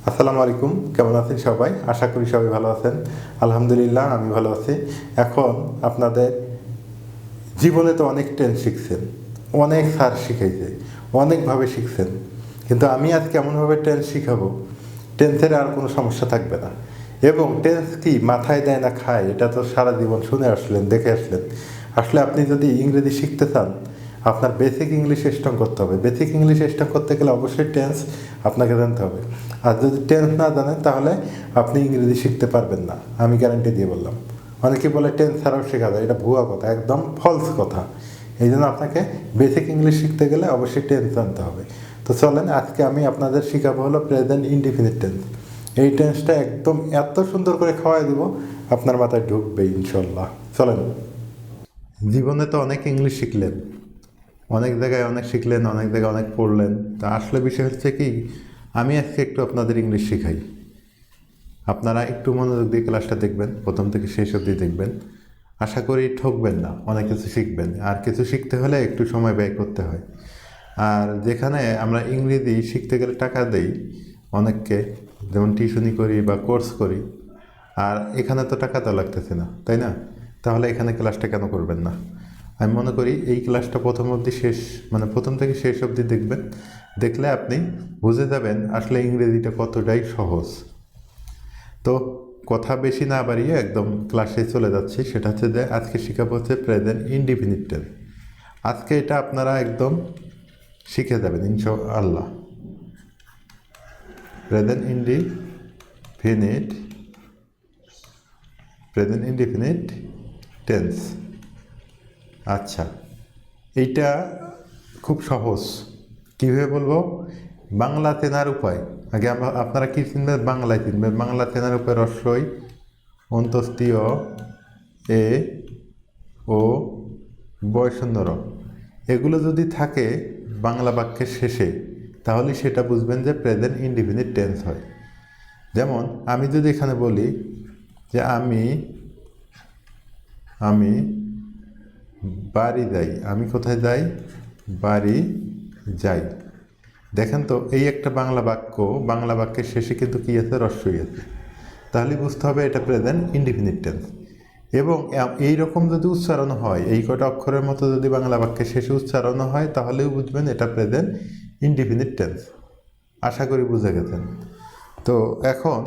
আসসালামু আলাইকুম, কেমন আছেন সবাই? আশা করি সবাই ভালো আছেন। আলহামদুলিল্লাহ আমি ভালো আছি। এখন আপনাদের জীবনে তো অনেক টেন্স শিখছেন, অনেক স্যার শিখাইছে, অনেকভাবে শিখছেন, কিন্তু আমি আজকে এমনভাবে টেন্স শিখাবো টেন্সের আর কোনো সমস্যা থাকবে না। এবং টেন্স কি মাথায় দেয় না খায়, এটা তো সারা জীবন শুনে আসলেন, দেখে আসলেন। আসলে আপনি যদি ইংরেজি শিখতে চান, আপনার বেসিক ইংলিশ স্ট্রং করতে হবে। বেসিক ইংলিশ স্ট্রং করতে গেলে অবশ্যই টেন্স আপনাকে জানতে হবে। আর যদি টেন্স না জানেন তাহলে আপনি ইংরেজি শিখতে পারবেন না, আমি গ্যারান্টি দিয়ে বললাম। অনেকে বলে টেন্স ছাড়াও শেখা যায়, এটা ভুয়া কথা, একদম ফলস কথা। এই জন্য আপনাকে বেসিক ইংলিশ শিখতে গেলে অবশ্যই টেন্স জানতে হবে। তো চলেন, আজকে আমি আপনাদের শেখাবো হলো প্রেজেন্ট ইনডিফিনিট টেন্স। এই টেন্সটা একদম এত সুন্দর করে খাওয়াই দেবো, আপনার মাথায় ঢুকবে ইনশাল্লাহ। চলেন। জীবনে তো অনেক ইংলিশ শিখলেন, অনেক জায়গায় অনেক শিখলেন, অনেক জায়গায় অনেক পড়লেন। তা আসলে বিষয় হচ্ছে কি, আমি আজকে একটু আপনাদের ইংলিশ শিখাই। আপনারা একটু মনোযোগ দিয়ে ক্লাসটা দেখবেন, প্রথম থেকে শেষ অবধি দেখবেন। আশা করি ঠকবেন না, অনেক কিছু শিখবেন। আর কিছু শিখতে হলে একটু সময় ব্যয় করতে হয়। আর যেখানে আমরা ইংরেজি শিখতে গেলে টাকা দেই অনেককে, যেমন টিউশনি করি বা কোর্স করি, আর এখানে তো টাকা তো লাগতেছে না, তাই না? তাহলে এখানে ক্লাসটা কেন করবেন না? আমি মনে করি এই ক্লাসটা প্রথম অবধি শেষ, মানে প্রথম থেকে শেষ অবধি দেখবেন। দেখলে আপনি বুঝে যাবেন আসলে ইংরেজিটা কতটাই সহজ। তো কথা বেশি না বাড়িয়ে একদম ক্লাসে চলে যাচ্ছি। সেটা হচ্ছে যে আজকে শেখাবো হচ্ছে প্রেজেন্ট ইনডিফিনিট টেন্স। আজকে এটা আপনারা একদম শিখে যাবেন ইনশাআল্লাহ। Present indefinite, present indefinite tense. আচ্ছা, এইটা খুব সহজ। কীভাবে বলবো? বাংলা চেনার উপায়। আগে আপনারা কী চিনবেন? বাংলায় চিনবেন। বাংলা চেনার উপায় রস্বই, অন্তস্তীয়, এ, ও, বয়শূন্য র, এগুলো যদি থাকে বাংলা বাক্যের শেষে, তাহলে সেটা বুঝবেন যে প্রেজেন্ট ইনডিফিনিট টেন্স হয়। যেমন আমি যদি এখানে বলি যে আমি আমি বাড়ি যাই, আমি কোথায় যাই? বাড়ি যাই। দেখেন তো, এই একটা বাংলা বাক্য, বাংলা বাক্যের শেষে কিন্তু কী আছে? রস্বই আছে। তাহলে বুঝতে হবে এটা প্রেজেন্ট ইনডিফিনিট টেন্স। এবং এই রকম যদি উচ্চারণ হয়, এই কটা অক্ষরের মতো যদি বাংলা বাক্যের শেষে উচ্চারণ হয়, তাহলেও বুঝবেন এটা প্রেজেন্ট ইনডিফিনিট টেন্স। আশা করি বুঝে গেছেন। তো এখন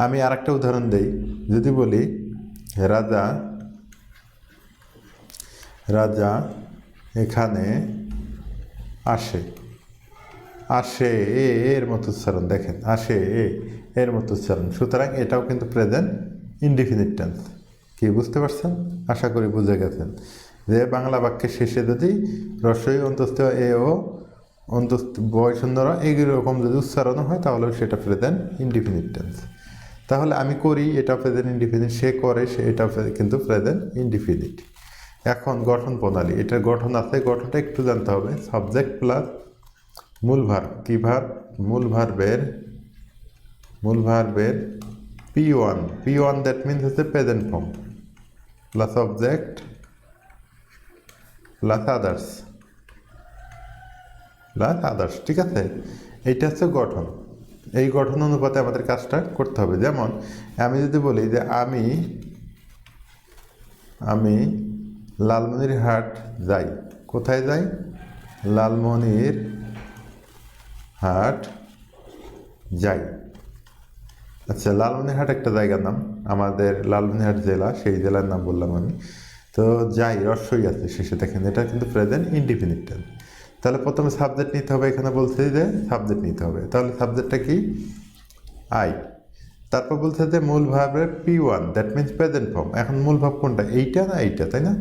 আমি আরেকটা উদাহরণ দেই। যদি বলি রাজা রাজা এখানে আসে। আসে এর মতো উচ্চারণ, দেখেন, আসে এর মতো উচ্চারণ। সুতরাং এটাও কিন্তু প্রেজেন্ট ইনডিফিনিট টেন্স। কি বুঝতে পারছেন? আশা করি বুঝে গেছেন যে বাংলা বাক্যের শেষে যদি রস্বই, অন্তস্থ এ ও অন্তস্থ বয়শূন্য র এইরকম যদি উচ্চারণ হয়, তাহলে সেটা প্রেজেন্ট ইনডিফিনিট টেন্স। তাহলে আমি করি, এটা প্রেজেন্ট ইনডিফিনিট। সে করে, সে, এটা কিন্তু প্রেজেন্ট ইনডিফিনিট। এখন গঠন প্রণালী, এটার গঠন আছে, গঠনটা একটু জানতে হবে। সাবজেক্ট প্লাস মূল ভার্ব। কি ভার্ব? মূল ভার্বের P1 দ্যাট মিনস হচ্ছে present form, plus object plus others. ঠিক আছে? এইটা হচ্ছে গঠন। এই গঠন অনুপাতে আমাদের কাজটা করতে হবে। যেমন আমি যদি বলি যে আমি লালমনিরহাট যাই। কোথায় যাই? লালমনিরহাট যাই। আচ্ছা, লালমনিরহাট একটা জায়গার নাম, আমাদের লালমনিরহাট জেলা, সেই জেলার নাম বললাম আমি। তো যাই, রস্বই আছে শেষে, দেখেন এটা কিন্তু প্রেজেন্ট ইনডিফিনিট টেন্স। তাহলে প্রথমে সাবজেক্ট নিতে হবে। এখানে বলছে যে সাবজেক্ট নিতে হবে, তাহলে সাবজেক্টটা কি? আই। তারপর বলছে যে মূল ভার্বের P1 that means present form. এখন মূল ভাব কোনটা? এইটা না এইটা, তাই না?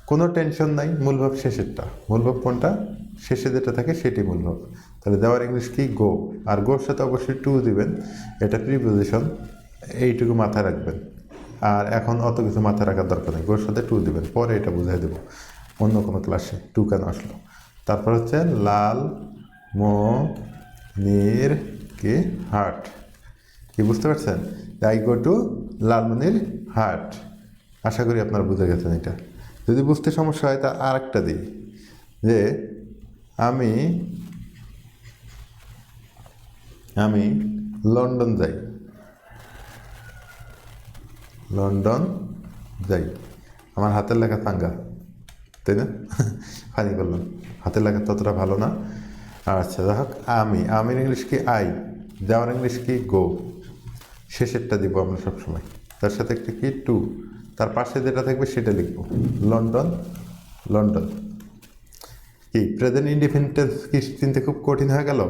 কোনো টেনশন নাই, মূল ভাব শেষেরটা। মূল ভাব কোনটা? শেষে যেটা থাকে সেটি মূল ভাব। তাহলে দেওয়ার ইংলিশ কি? গো। আর গোর সাথে অবশ্যই টু দিবেন, এটা প্রিপোজিশন, এইটুকু মাথায় রাখবেন। আর এখন অত কিছু মাথায় রাখার দরকার নেই, গোর সাথে টু দিবেন, পরে এটা বুঝাই দেবো অন্য কোনো ক্লাসে টু কেন আসলো। তারপর হচ্ছে লাল মনির কি হাট। কি বুঝতে পারছেন? I go to Lalmonirhat. আশা করি আপনারা বুঝে গেছেন এটা। যদি বুঝতে সমস্যা হয় তা আরেকটা দিই, যে আমি আমি লন্ডন যাই, লন্ডন যাই। আমার হাতের লেখা চাঙ্গা, তাই না? ফানি করলাম, হাতের লেখা ততটা ভালো না। আচ্ছা যাই হোক, আমির ইংলিশ কি আই, যাওয়ার ইংলিশ কি গো, শেষেরটা দিব আমরা সবসময়। তার সাথে একটা কি টু, তার পাশে যেটা থাকবে সেটা লিখবো। London, London. কি প্রেজেন্ট ইনডিফিনিট টেন্স কি চিনতে খুব কঠিন হয়ে গেল?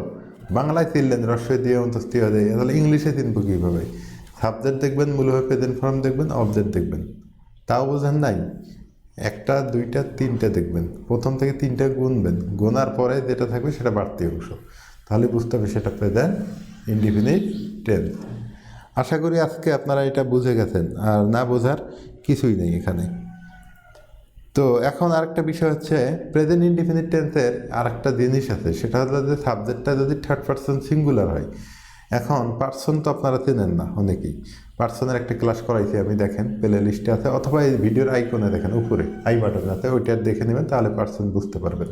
বাংলায় চিনলেন রস্বই দিয়ে অন্তস্থি হয়ে যায়, তাহলে ইংলিশে চিনবো কীভাবে? সাবজেক্ট দেখবেন, মূলভাবে প্রেজেন্ট ফর্ম দেখবেন, অবজেক্ট দেখবেন। তাও বোঝেন নাই? একটা, দুইটা, তিনটে দেখবেন, প্রথম থেকে তিনটে গুনবেন, গোনার পরে যেটা থাকবে সেটা বাড়তি অংশ, তাহলে বুঝতে হবে সেটা প্রেজেন্ট ইনডিফিনিট টেন্স। আশা করি আজকে আপনারা এটা বুঝে গেছেন, আর না বোঝার কিছুই নেই এখানে। তো এখন আরেকটা বিষয় হচ্ছে প্রেজেন্ট ইনডিফিনিট টেন্সের আরেকটা জিনিস আছে, সেটা হলো যে সাবজেক্টটা যদি থার্ড পারসন সিঙ্গুলার হয়। এখন পার্সন তো আপনারা চেনেন না অনেকেই, পার্সনের একটা ক্লাস করাইছি আমি, দেখেন প্লে লিস্টে আছে, অথবা এই ভিডিওর আইকনে দেখেন উপরে আই বাটন আছে, ওইটা দেখে নেবেন, তাহলে পার্সন বুঝতে পারবেন।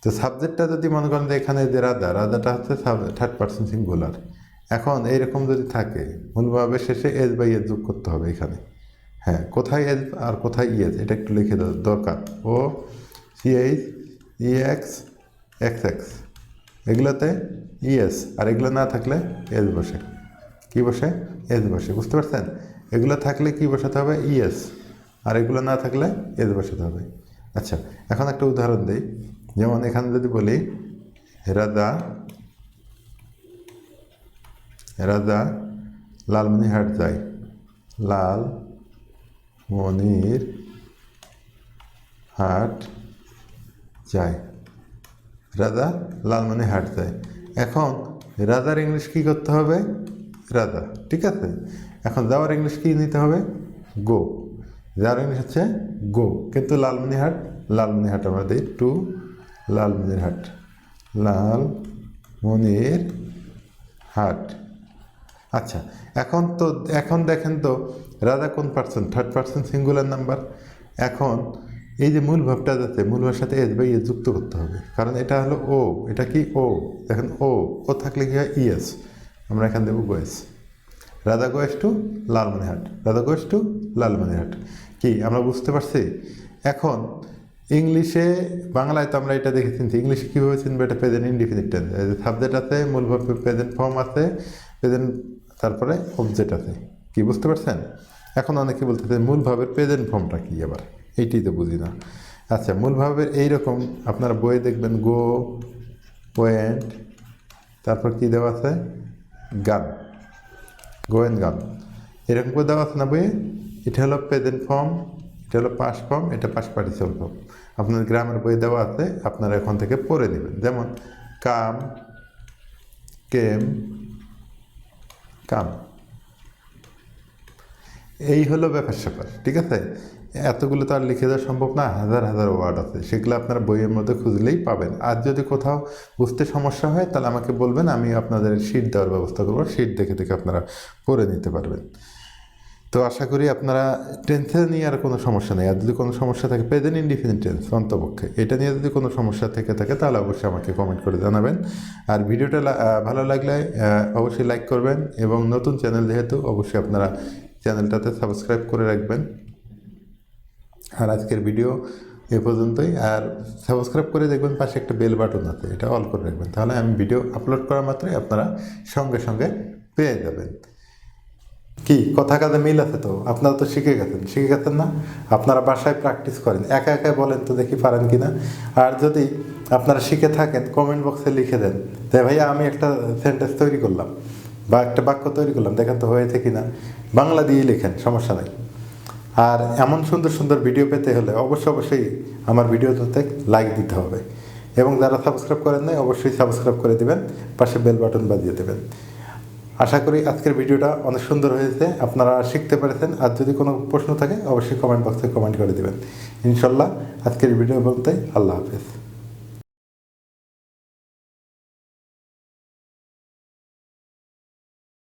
তো সাবজেক্টটা যদি মনে করেন যে এখানে যে রাধাটা হচ্ছে থার্ড পারসন সিঙ্গুলার। এখন এইরকম যদি থাকে, মূলভাবে শেষে এস বাই এস যোগ করতে হবে এখানে। হ্যাঁ, কোথায় এস আর কোথায় ইএস এটা একটু লিখে দেওয়া দরকার। ও সিএইচ ইএক্স এক্স এক্স, এগুলোতে ইএস, আর এগুলো না থাকলে এস বসে। কী বসে? এস বসে, বুঝতে পারছেন? এগুলো থাকলে কী বসাতে হবে? ইএস, আর এগুলো না থাকলে এস বসাতে হবে। আচ্ছা, এখন একটা উদাহরণ দিই। যেমন এখানে যদি বলি রাজা, রাজা লালমনিরহাট যায়, লাল মনির হাট যায়, রাজা লালমনিরহাট যায়। এখন রাজার ইংলিশ কী করতে হবে? রাজা, ঠিক আছে। এখন যাওয়ার ইংলিশ কী নিতে হবে? গো। যাওয়ার ইংলিশ হচ্ছে গো, কিন্তু লালমনিরহাট, লালমনিরহাট আমরা দিই টু লালমনিরহাট, লালমনিরহাট। আচ্ছা, এখন দেখেন তো রাজা কোন person? Third person singular number. এখন এই যে মূল ভাবটা যাচ্ছে, মূল ভাবের সাথে এস বাই এস যুক্ত করতে হবে, কারণ এটা হলো ও, এটা কি ও, দেখেন ও থাকলে কি হয়? ইএস, আমরা এখান দেবো গোয়েস। রাজা গোয়েস টু লালমনিরহাট, রাজা গোয়েস টু লালমনিরহাট। কি আমরা বুঝতে পারছি? এখন ইংলিশে, বাংলায় তো আমরা এটা দেখে চিনছি, ইংলিশে কীভাবে চিনবে? এটা প্রেজেন্ট ইনডিফিনিট টেন্স, সাবজেক্ট আছে, মূল ভাব প্রেজেন্ট ফর্ম আছে, প্রেজেন্ট, তারপরে অবজেক্ট আছে। কি বুঝতে পারছেন? এখন অনেকে বলতেছে মূল ভাবের প্রেজেন্ট ফর্মটা কী, আবার এইটাই তো বুঝি না। আচ্ছা, মূল ভাবের এইরকম আপনারা বইয়ে দেখবেন গো, ওয়েন্ট, তারপর কি দেওয়া আছে? গান, গো অ্যান্ড গান, এরকম করে দেওয়া আছে না বইয়ে? এটা হলো প্রেজেন্ট ফর্ম, এটা হলো পাস্ট ফর্ম, এটা পাস্ট পার্টিসিপল ফর্ম। আপনার গ্রামের বইয়ে দেওয়া আছে, আপনারা এখন থেকে পড়ে নেবেন। যেমন কাম, কেম, কাম, এই হলো ব্যাপার স্যাপার, ঠিক আছে। এতগুলো তো আর লিখে দেওয়া সম্ভব না, হাজার হাজার ওয়ার্ড আছে, সেগুলো আপনারা বইয়ের মধ্যে খুঁজলেই পাবেন। আর যদি কোথাও বুঝতে সমস্যা হয় তাহলে আমাকে বলবেন, আমি আপনাদের শিট দেওয়ার ব্যবস্থা করবো, শিট দেখে দেখে আপনারা পড়ে নিতে পারবেন। তো আশা করি আপনারা টেন্সে নিয়ে আর কোনো সমস্যা নেই। আর যদি কোনো সমস্যা থাকে, প্রেজেন্ট ইনডিফিনিট টেন্স অন্তপক্ষে, এটা নিয়ে যদি কোনো সমস্যা থেকে থাকে তাহলে অবশ্যই আমাকে কমেন্ট করে জানাবেন। আর ভিডিওটা ভালো লাগলে অবশ্যই লাইক করবেন, এবং নতুন চ্যানেল যেহেতু অবশ্যই আপনারা চ্যানেলটাতে সাবস্ক্রাইব করে রাখবেন। আর আজকের ভিডিও এ পর্যন্তই। আর সাবস্ক্রাইব করে দেখবেন পাশে একটা বেল বাটন আছে, এটা অল করে রাখবেন, তাহলে আমি ভিডিও আপলোড করা মাত্রই আপনারা সঙ্গে সঙ্গে পেয়ে যাবেন। কি কথা কাজে মিল আছে তো? আপনারা তো শিখে গেছেন না? আপনারা বাসায় প্র্যাকটিস করেন, একা একা বলেন তো দেখি পারেন কি না। আর যদি আপনারা শিখে থাকেন, কমেন্ট বক্সে লিখে দেন যে ভাইয়া আমি একটা সেন্টেন্স তৈরি করলাম বা একটা বাক্য তৈরি করলাম, দেখেন তো হয়েছে কি না। বাংলা দিয়েই লেখেন, সমস্যা নাই। আর এমন সুন্দর সুন্দর ভিডিও পেতে হলে অবশ্যই আমার ভিডিওতে লাইক দিতে হবে, এবং যারা সাবস্ক্রাইব করেন নাই অবশ্যই সাবস্ক্রাইব করে দেবেন, পাশে বেল বাটন বাজিয়ে দেবেন। আশা করি আজকের ভিডিওটা অনেক সুন্দর হয়েছে, আপনারা শিখতে পেরেছেন। আর যদি কোনো প্রশ্ন থাকে অবশ্যই কমেন্ট বক্সে কমেন্ট করে দেবেন। ইনশাল্লাহ আজকের ভিডিও বলতে আল্লাহ হাফেজ।